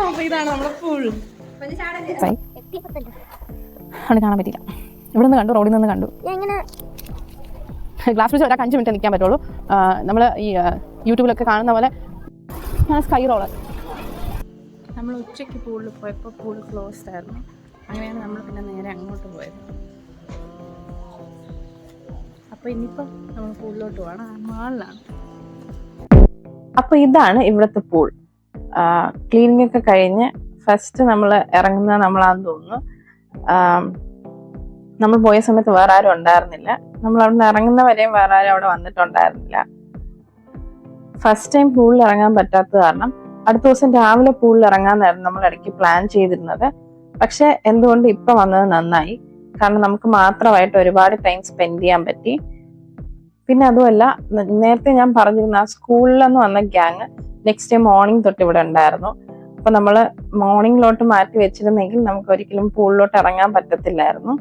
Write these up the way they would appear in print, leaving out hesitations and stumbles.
അപ്പൊ ഇതാണ് നമ്മുടെ പൂൾ. അവിടെ കാണാൻ പറ്റില്ല. ഇവിടെ നിന്ന് കണ്ടു, റോഡിൽ നിന്ന് കണ്ടു. ഗ്ലാസ് ബ്രിഡ്ജ് ഒരാൾക്ക് 5 മിനിറ്റ് നിൽക്കാൻ പറ്റുള്ളൂ. നമ്മൾ ഈ യൂട്യൂബിലൊക്കെ കാണുന്ന പോലെ സ്കൈ റോളർ. നമ്മൾ ഉച്ചയ്ക്ക് പൂളിൽ പോയപ്പോൾ പൂൾ ക്ലോസ്ഡ് ആയിരുന്നു. അങ്ങനെയാണ് നമ്മൾ പിന്നെ നേരെ അങ്ങോട്ട് പോയത്. അപ്പോൾ ഇനിയിപ്പം നമ്മൾ പൂളിലോട്ട് പോകണം. മാളിലാണ്. അപ്പോൾ ഇതാണ് ഇവിടുത്തെ പൂൾ. ക്ലീനിങ് ഒക്കെ കഴിഞ്ഞ് ഫസ്റ്റ് നമ്മൾ ഇറങ്ങുന്നത് നമ്മളാന്ന് തോന്നുന്നു. നമ്മൾ പോയ സമയത്ത് വേറെ ആരും ഉണ്ടായിരുന്നില്ല. നമ്മൾ അവിടെ നിന്ന് ഇറങ്ങുന്നവരെയും വേറെ ആരും അവിടെ വന്നിട്ടുണ്ടായിരുന്നില്ല. ഫസ്റ്റ് ടൈം പൂളിൽ ഇറങ്ങാൻ പറ്റാത്തത് കാരണം അടുത്ത ദിവസം രാവിലെ പൂളിൽ ഇറങ്ങാന്നായിരുന്നു നമ്മൾ ഇടയ്ക്ക് പ്ലാൻ ചെയ്തിരുന്നത്. പക്ഷെ എന്തുകൊണ്ട് ഇപ്പൊ വന്നത് നന്നായി. കാരണം നമുക്ക് മാത്രമായിട്ട് ഒരുപാട് ടൈം സ്പെൻഡ് ചെയ്യാൻ പറ്റി. പിന്നെ അതുമല്ല, നേരത്തെ ഞാൻ പറഞ്ഞിരുന്ന ആ സ്കൂളിൽ നിന്ന് വന്ന ഗ്യാങ് നെക്സ്റ്റ് ഡേ മോർണിംഗ് തൊട്ട് ഇവിടെ ഉണ്ടായിരുന്നു. അപ്പൊ നമ്മൾ മോർണിംഗിലോട്ട് മാറ്റി വെച്ചിരുന്നെങ്കിൽ നമുക്ക് ഒരിക്കലും പൂളിലോട്ട് ഇറങ്ങാൻ പറ്റത്തില്ലായിരുന്നു.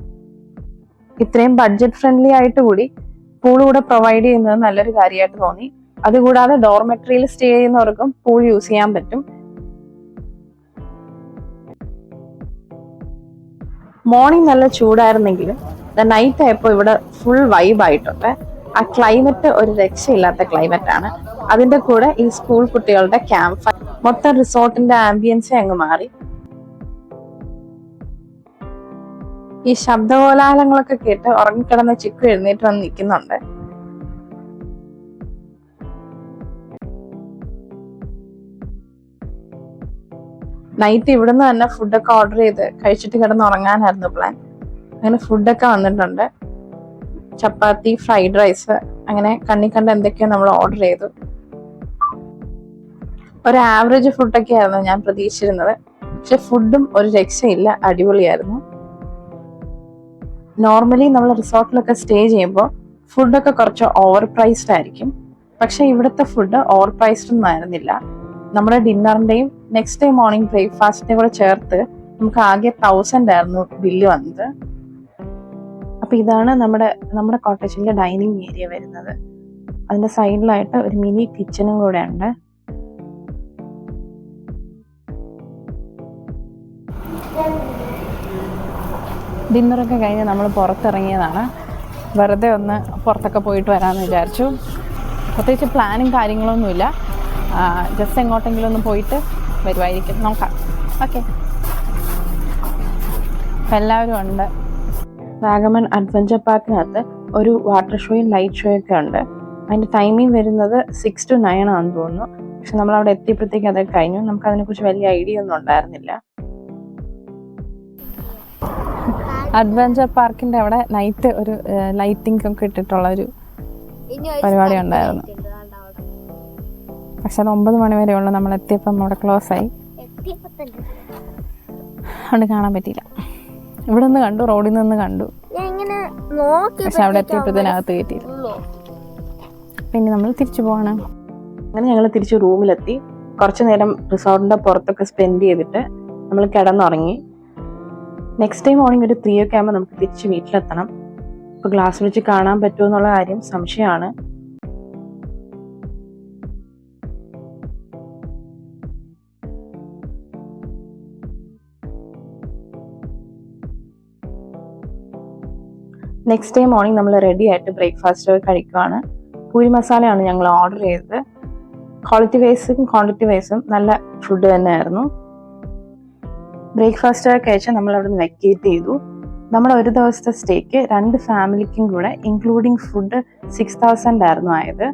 ഇത്രയും ബഡ്ജറ്റ് ഫ്രണ്ട്ലി ആയിട്ട് കൂടി പൂൾ കൂടെ പ്രൊവൈഡ് ചെയ്യുന്നത് നല്ലൊരു കാര്യമായിട്ട് തോന്നി. അതുകൂടാതെ ഡോർമെട്രിയിൽ സ്റ്റേ ചെയ്യുന്നവർക്കും പൂൾ യൂസ് ചെയ്യാൻ പറ്റും. മോർണിംഗ് നല്ല ചൂടായിരുന്നെങ്കിലും നൈറ്റ് ആയപ്പോൾ ഇവിടെ ഫുൾ വൈബ് ആയിട്ടുണ്ട്. ആ ക്ലൈമറ്റ് ഒരു രക്ഷയില്ലാത്ത ക്ലൈമറ്റ് ആണ്. അതിന്റെ കൂടെ ഈ സ്കൂൾ കുട്ടികളുടെ ക്യാമ്പ് ഫയർ, മൊത്തം റിസോർട്ടിന്റെ ആംബിയൻസേ അങ്ങ് മാറി. ഈ ശബ്ദകോലാഹലങ്ങളൊക്കെ കേട്ട് ഉറങ്ങിക്കിടന്ന ചിക്കു എഴുന്നേറ്റ് വന്ന് നിൽക്കുന്നുണ്ട്. നൈറ്റ് ഇവിടുന്ന് തന്നെ ഫുഡൊക്കെ ഓർഡർ ചെയ്ത് കഴിച്ചിട്ട് കിടന്ന് ഉറങ്ങാനായിരുന്നു പ്ലാൻ. അങ്ങനെ ഫുഡൊക്കെ വന്നിട്ടുണ്ട്. ചപ്പാത്തി, ഫ്രൈഡ് റൈസ്, അങ്ങനെ കണ്ണി കണ്ട എന്തൊക്കെയോ നമ്മൾ ഓർഡർ ചെയ്തു. ഒരു ആവറേജ് ഫുഡൊക്കെ ആയിരുന്നു ഞാൻ പ്രതീക്ഷിച്ചിരുന്നത്. പക്ഷെ ഫുഡും ഒരു രക്ഷയില്ല, അടിപൊളിയായിരുന്നു. നോർമലി നമ്മൾ റിസോർട്ടിലൊക്കെ സ്റ്റേ ചെയ്യുമ്പോൾ ഫുഡൊക്കെ കുറച്ച് ഓവർ പ്രൈസ്ഡ് ആയിരിക്കും. പക്ഷെ ഇവിടുത്തെ ഫുഡ് ഓവർ പ്രൈസ്ഡ് ഒന്നും ആയിരുന്നില്ല. നമ്മുടെ ഡിന്നറിന്റെയും നെക്സ്റ്റ് ഡേ മോർണിംഗ് ബ്രേക്ക്ഫാസ്റ്റിന്റെയും കൂടെ ചേർത്ത് നമുക്ക് ആകെ 1000 ആയിരുന്നു ബില്ല് വന്നത്. അപ്പൊ ഇതാണ് നമ്മുടെ കോട്ടേജിന്റെ ഡൈനിങ് ഏരിയ വരുന്നത്. അതിന്റെ സൈഡിലായിട്ട് ഒരു മിനി കിച്ചണും കൂടെ ഉണ്ട്. ഡിന്നറൊക്കെ കഴിഞ്ഞ് നമ്മൾ പുറത്തിറങ്ങിയതാണ്. വെറുതെ ഒന്ന് പുറത്തൊക്കെ പോയിട്ട് വരാമെന്ന് വിചാരിച്ചു. പ്രത്യേകിച്ച് പ്ലാനും കാര്യങ്ങളൊന്നുമില്ല. ജസ്റ്റ് എങ്ങോട്ടെങ്കിലും ഒന്ന് പോയിട്ട് വരുമായിരിക്കും, നോക്കാം. ഓക്കെ, എല്ലാവരും ഉണ്ട്. വാഗമൺ അഡ്വഞ്ചർ പാർക്കിനകത്ത് ഒരു വാട്ടർ ഷോയും ലൈറ്റ് ഷോയും ഒക്കെ ഉണ്ട്. അതിൻ്റെ ടൈമിംഗ് വരുന്നത് 6 to 9 ആണെന്ന് തോന്നുന്നു. പക്ഷെ നമ്മൾ അവിടെ എത്തിയപ്പോഴത്തേക്ക് അതൊക്കെ കഴിഞ്ഞു. നമുക്ക് അതിനെക്കുറിച്ച് വലിയ ഐഡിയ ഒന്നും ഉണ്ടായിരുന്നില്ല. അഡ്വഞ്ചർ പാർക്കിന്റെ അവിടെ നൈറ്റ് ഒരു ലൈറ്റിംഗ് ഒക്കെ ഇട്ടിട്ടുള്ള ഒരു പരിപാടി ഉണ്ടായിരുന്നു. പക്ഷെ അത് 9 മണി വരെ ഉള്ളു. നമ്മൾ എത്തിയപ്പം അവിടെ ക്ലോസ് ആയി, അതുകൊണ്ട് കാണാൻ പറ്റിയില്ല. ഇവിടെ നിന്ന് കണ്ടു, റോഡിൽ നിന്ന് കണ്ടു. പക്ഷെ അവിടെ എത്തിയപ്പോഴത്തേനകത്ത് കയറ്റിയില്ല. പിന്നെ നമ്മൾ തിരിച്ചു പോവാണ്. അങ്ങനെ ഞങ്ങൾ തിരിച്ച് റൂമിലെത്തി. കുറച്ചു നേരം റിസോർട്ടിന്റെ പുറത്തൊക്കെ സ്പെൻഡ് ചെയ്തിട്ട് നമ്മൾ കിടന്നുറങ്ങി. നെക്സ്റ്റ് ഡേ മോർണിംഗ് ഒരു 3 ഒക്കെ ആകുമ്പോൾ നമുക്ക് തിരിച്ച് വീട്ടിലെത്തണം. ഇപ്പോൾ ഗ്ലാസ് ബ്രിഡ്ജ് കാണാൻ പറ്റുമോ എന്നുള്ള കാര്യം സംശയമാണ്. നെക്സ്റ്റ് ഡേ മോർണിംഗ് നമ്മൾ റെഡി ആയിട്ട് ബ്രേക്ക്ഫാസ്റ്റ് കഴിക്കുകയാണ്. പൂരി മസാലയാണ് ഞങ്ങൾ ഓർഡർ ചെയ്തത്. ക്വാളിറ്റി വൈസും ക്വാണ്ടിറ്റി വൈസും നല്ല ഫുഡ് തന്നെയായിരുന്നു. ബ്രേക്ക്ഫാസ്റ്റ് കഴിച്ച് നമ്മൾ അവിടെ നിന്ന് വെക്കേറ്റ് ചെയ്തു. നമ്മുടെ ഒരു ദിവസത്തെ സ്റ്റേക്ക് 2 ഫാമിലിക്കും കൂടെ ഇൻക്ലൂഡിങ് ഫുഡ് 6000 ആയിരുന്നു ആയത്.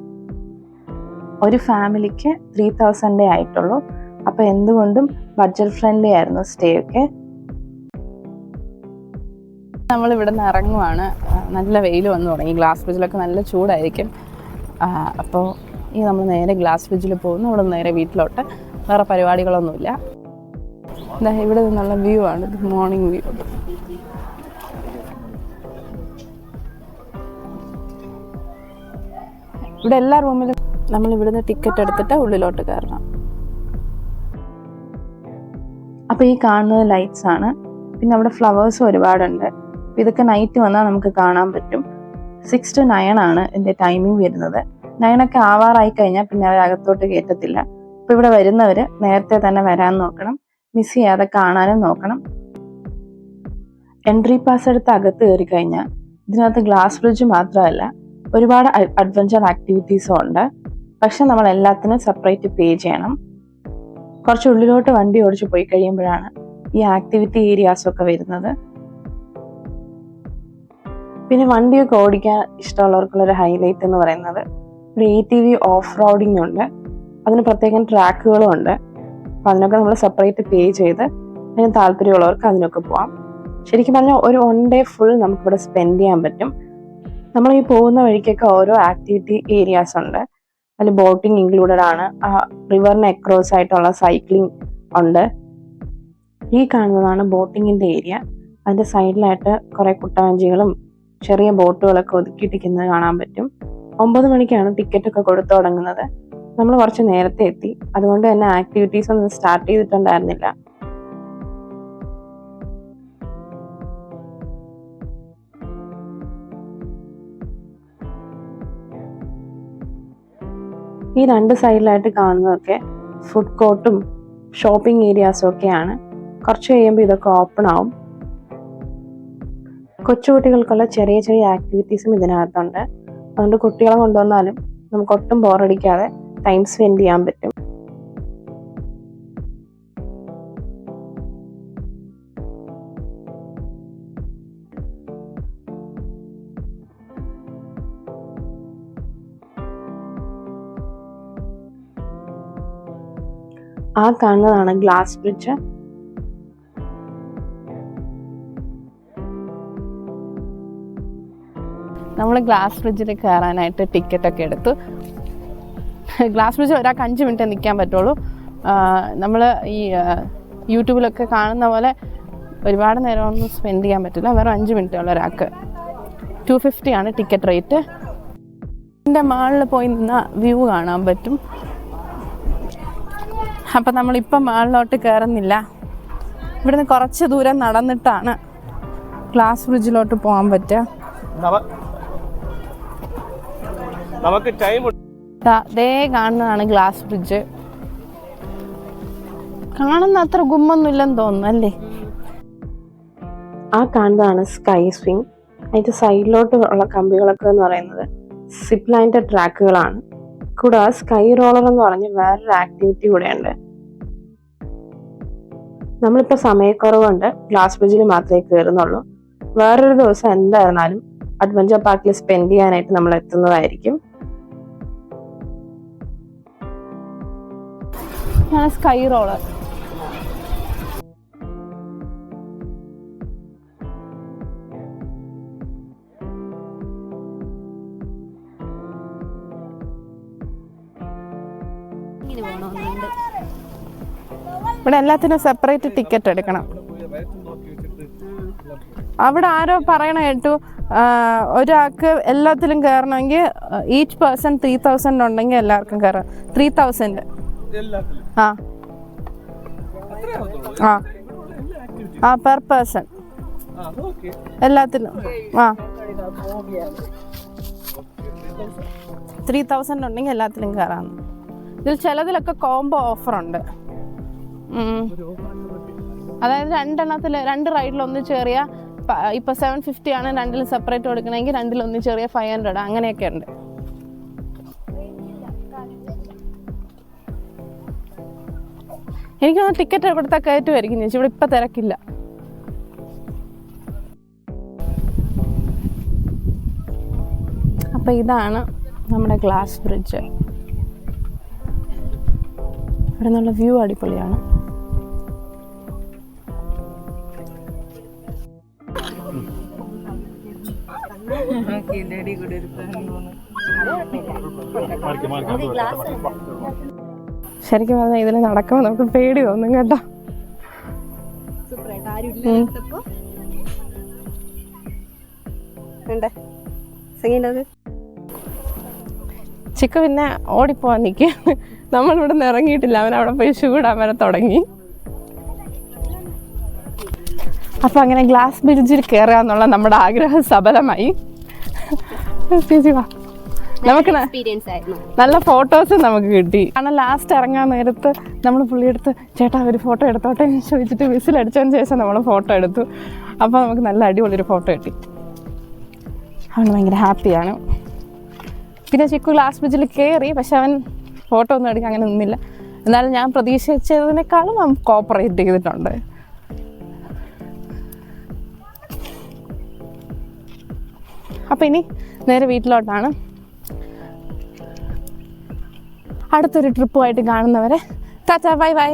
ഒരു ഫാമിലിക്ക് 3000 ആയിട്ടുള്ളൂ. അപ്പൊ എന്തുകൊണ്ടും ബഡ്ജറ്റ് ഫ്രണ്ട്ലി ആയിരുന്നു സ്റ്റേ ഒക്കെ. നമ്മൾ ഇവിടെ നിന്ന് ഇറങ്ങുവാണ്. നല്ല വെയിൽ വന്നു തുടങ്ങി. ഗ്ലാസ് ബ്രിഡ്ജിലൊക്കെ നല്ല ചൂടായിരിക്കും. അപ്പോൾ ഈ നമ്മൾ നേരെ ഗ്ലാസ് ബ്രിഡ്ജിൽ പോകുന്നു. അവിടെ നേരെ വീട്ടിലോട്ട്. വേറെ പരിപാടികളൊന്നുമില്ല. ഇവിടെ നിന്നുള്ള വ്യൂ ആണ്, മോർണിംഗ് വ്യൂ. ഇവിടെ എല്ലാ റൂമിലും നമ്മൾ ഇവിടുന്ന് ടിക്കറ്റ് എടുത്തിട്ട് ഉള്ളിലോട്ട് കയറണം. അപ്പോൾ ഈ കാണുന്നത് ലൈറ്റ്സ് ആണ്. പിന്നെ അവിടെ ഫ്ലവേഴ്സും ഒരുപാടുണ്ട്. ഇതൊക്കെ നൈറ്റ് വന്നാൽ നമുക്ക് കാണാൻ പറ്റും. 6 to 9 ആണ് ഇതിൻ്റെ ടൈമിംഗ് വരുന്നത്. 9 ഒക്കെ ആവാറായി കഴിഞ്ഞാൽ പിന്നെ അവർ അകത്തോട്ട് കയറ്റത്തില്ല. അപ്പോൾ ഇവിടെ വരുന്നവർ നേരത്തെ തന്നെ വരാൻ നോക്കണം. മിസ് ചെയ്യാതെ കാണാനും നോക്കണം. എൻട്രി പാസ് എടുത്ത് അകത്ത് കയറി കഴിഞ്ഞാൽ ഇതിനകത്ത് ഗ്ലാസ് ബ്രിഡ്ജ് മാത്രമല്ല, ഒരുപാട് അഡ്വഞ്ചർ ആക്ടിവിറ്റീസും ഉണ്ട്. പക്ഷെ നമ്മൾ എല്ലാത്തിനും സെപ്പറേറ്റ് പേ ചെയ്യണം. കുറച്ച് ഉള്ളിലോട്ട് വണ്ടി ഓടിച്ച് പോയി കഴിയുമ്പോഴാണ് ഈ ആക്ടിവിറ്റി ഏരിയാസൊക്കെ വരുന്നത്. പിന്നെ വണ്ടിയൊക്കെ ഓടിക്കാൻ ഇഷ്ടമുള്ളവർക്കുള്ളൊരു ഹൈലൈറ്റ് എന്ന് പറയുന്നത് ഒരു ATV ഓഫ് റോഡിങ് ഉണ്ട്. അതിന് പ്രത്യേകം ട്രാക്കുകളും ഉണ്ട്. അപ്പം അതിനൊക്കെ നമ്മൾ സെപ്പറേറ്റ് പേ ചെയ്ത് അതിന് താല്പര്യമുള്ളവർക്ക് അതിനൊക്കെ പോവാം. ശരിക്കും പറഞ്ഞാൽ ഒരു 1 ഡേ ഫുൾ നമുക്കിവിടെ സ്പെൻഡ് ചെയ്യാൻ പറ്റും. നമ്മൾ ഈ പോകുന്ന വഴിക്കൊക്കെ ഓരോ ആക്ടിവിറ്റി ഏരിയാസ് ഉണ്ട്. അതിൽ ബോട്ടിങ് ഇൻക്ലൂഡഡ് ആണ്. റിവറിന് അക്രോസ് ആയിട്ടുള്ള സൈക്ലിംഗ് ഉണ്ട്. ഈ കാണുന്നതാണ് ബോട്ടിങ്ങിൻ്റെ ഏരിയ. അതിൻ്റെ സൈഡിലായിട്ട് കുറേ കുട്ടവഞ്ചികളും ചെറിയ ബോട്ടുകളൊക്കെ ഒതുക്കിയിട്ടിരിക്കുന്നത് കാണാൻ പറ്റും. 9 മണിക്കാണ് ടിക്കറ്റൊക്കെ കൊടുത്തു തുടങ്ങുന്നത്. നമ്മൾ കുറച്ച് നേരത്തെ എത്തി, അതുകൊണ്ട് തന്നെ ആക്ടിവിറ്റീസ് ഒന്നും സ്റ്റാർട്ട് ചെയ്തിട്ടുണ്ടായിരുന്നില്ല. ഈ 2 സൈഡിലായിട്ട് കാണുന്നതൊക്കെ ഫുഡ് കോർട്ടും ഷോപ്പിംഗ് ഏരിയാസും ഒക്കെയാണ്. കുറച്ച് കഴിയുമ്പോൾ ഇതൊക്കെ ഓപ്പൺ ആവും. കൊച്ചുകുട്ടികൾക്കുള്ള ചെറിയ ചെറിയ ആക്ടിവിറ്റീസും ഇതിനകത്തുണ്ട്. അതുകൊണ്ട് കുട്ടികളെ കൊണ്ടുവന്നാലും നമുക്ക് ഒട്ടും ബോറടിക്കാതെ ടൈം സ്പെൻഡ് ചെയ്യാൻ പറ്റും. ആ കാണുന്നതാണ് ഗ്ലാസ് ബ്രിഡ്ജ്. നമ്മൾ ഗ്ലാസ് ബ്രിഡ്ജിൽ കയറാനായിട്ട് ടിക്കറ്റൊക്കെ എടുത്തു. ഗ്ലാസ് ബ്രിഡ്ജ് ഒരാൾക്ക് 5 മിനിറ്റ് നിൽക്കാൻ പറ്റുള്ളൂ. നമ്മൾ ഈ യൂട്യൂബിലൊക്കെ കാണുന്ന പോലെ ഒരുപാട് നേരമൊന്നും സ്പെൻഡ് ചെയ്യാൻ പറ്റില്ല. വെറും 5 മിനിറ്റ് ഉള്ള ഒരാൾക്ക് 250 ആണ് ടിക്കറ്റ് റേറ്റ്. ഇതിൻ്റെ മാളിൽ പോയി നിന്ന വ്യൂ കാണാൻ പറ്റും. അപ്പം നമ്മളിപ്പം മാളിലോട്ട് കയറുന്നില്ല. ഇവിടുന്ന് കുറച്ച് ദൂരം നടന്നിട്ടാണ് ഗ്ലാസ് ബ്രിഡ്ജിലോട്ട് പോകാൻ പറ്റുക. ദേ കാണുന്നതാണ് ഗ്ലാസ് ബ്രിഡ്ജ്. കാണുന്ന അത്ര ഗുമ്മൊന്നും ഇല്ലെന്ന് തോന്നുന്നു അല്ലേ? ആ കാണുന്നതാണ് സ്കൈ സ്വിങ്. അതിൻ്റെ സൈഡിലോട്ട് ഉള്ള കമ്പികളൊക്കെ എന്ന് പറയുന്നത് സിപ്പ് ലൈൻ്റെ ട്രാക്കുകളാണ്. കൂടാതെ സ്കൈ റോളർ എന്ന് പറഞ്ഞ് വേറൊരു ആക്ടിവിറ്റി കൂടെയുണ്ട്. നമ്മളിപ്പോൾ സമയക്കുറവുണ്ട്, ഗ്ലാസ് ബ്രിഡ്ജിൽ മാത്രമേ കയറുന്നുള്ളൂ. വേറൊരു ദിവസം എന്തായിരുന്നാലും അഡ്വഞ്ചർ പാർക്കിൽ സ്പെൻഡ് ചെയ്യാനായിട്ട് നമ്മൾ എത്തുന്നതായിരിക്കും. സ്കൈ റോളർ ഇവിടെ എല്ലാത്തിനും സെപ്പറേറ്റ് ടിക്കറ്റ് എടുക്കണം. അവിടെ ആരോ പറയണ കേട്ടു, ഒരാൾക്ക് എല്ലാത്തിലും കയറണമെങ്കിൽ ഈച്ച് പേഴ്സൺ 3000 ഉണ്ടെങ്കിൽ എല്ലാവർക്കും കയറാം. 3000 ആ പെർ പേഴ്സൺ എല്ലാത്തിലും. 3000 ഉണ്ടെങ്കിൽ എല്ലാത്തിലും കയറാം. ഇതിൽ ചിലതിലൊക്കെ കോംബോ ഓഫറുണ്ട്. അതായത് 2 റൈഡിൽ ഒന്ന് ചെറിയ ഇപ്പോൾ 750 ആണ്, 2 സെപ്പറേറ്റ് കൊടുക്കണമെങ്കിൽ 2 ചെറിയ 500 അങ്ങനെയൊക്കെ ഉണ്ട്. എനിക്ക് ടിക്കറ്റ് കൊടുത്താൽ കയറ്റുമായിരിക്കും ചേച്ചി. ഇവിടെ ഇപ്പം തിരക്കില്ല. അപ്പം ഇതാണ് നമ്മുടെ ഗ്ലാസ് ബ്രിഡ്ജ്. ഇവിടെ നിന്നുള്ള വ്യൂ അടിപൊളിയാണ്. ശരിക്കും പറഞ്ഞാൽ ഇതിൽ നടക്കുമ്പോൾ നമുക്ക് പേടി തോന്നും കേട്ടോ. ചിക്കു പിന്നെ ഓടിപ്പോവാൻ നിൽക്കുകയാണ്. നമ്മളിവിടെ നിന്ന് ഇറങ്ങിയിട്ടില്ല. അവൻ അവിടെ പോയി ഷൂടാൻ വരെ തുടങ്ങി. അപ്പം അങ്ങനെ ഗ്ലാസ് ബ്രിഡ്ജിൽ കയറുക എന്നുള്ള നമ്മുടെ ആഗ്രഹം സഫലമായി. ചേച്ചി വാ, നമുക്ക് എക്സ്പീരിയൻസ് ആയിരുന്നു. നല്ല ഫോട്ടോസ് നമുക്ക് കിട്ടി. കാരണം ലാസ്റ്റ് ഇറങ്ങാൻ നേരത്ത് നമ്മൾ പുള്ളിയെടുത്ത് ചേട്ടാ ഒരു ഫോട്ടോ എടുത്തോട്ടെ എന്ന് ചോദിച്ചിട്ട് വിസിലടിച്ചതിന് ശേഷം നമ്മൾ ഫോട്ടോ എടുത്തു. അപ്പോൾ നമുക്ക് നല്ല അടിപൊളിയൊരു ഫോട്ടോ കിട്ടി. അവൻ ഭയങ്കര ഹാപ്പിയാണ്. പിന്നെ ചിക്കു ഗ്ലാസ് ബ്രിഡ്ജിൽ കയറി, പക്ഷെ അവൻ ഫോട്ടോ ഒന്നും എടുക്കാൻ അങ്ങനെ നിന്നില്ല. എന്നാലും ഞാൻ പ്രതീക്ഷിച്ചതിനേക്കാളും അവൻ കോപ്പറേറ്റ് ചെയ്തിട്ടുണ്ട്. അപ്പം ഇനി നേരെ വീട്ടിലോട്ടാണ്. അടുത്തൊരു ട്രിപ്പുമായിട്ട് കാണുന്നവരെ ടാറ്റാ ബൈ ബൈ.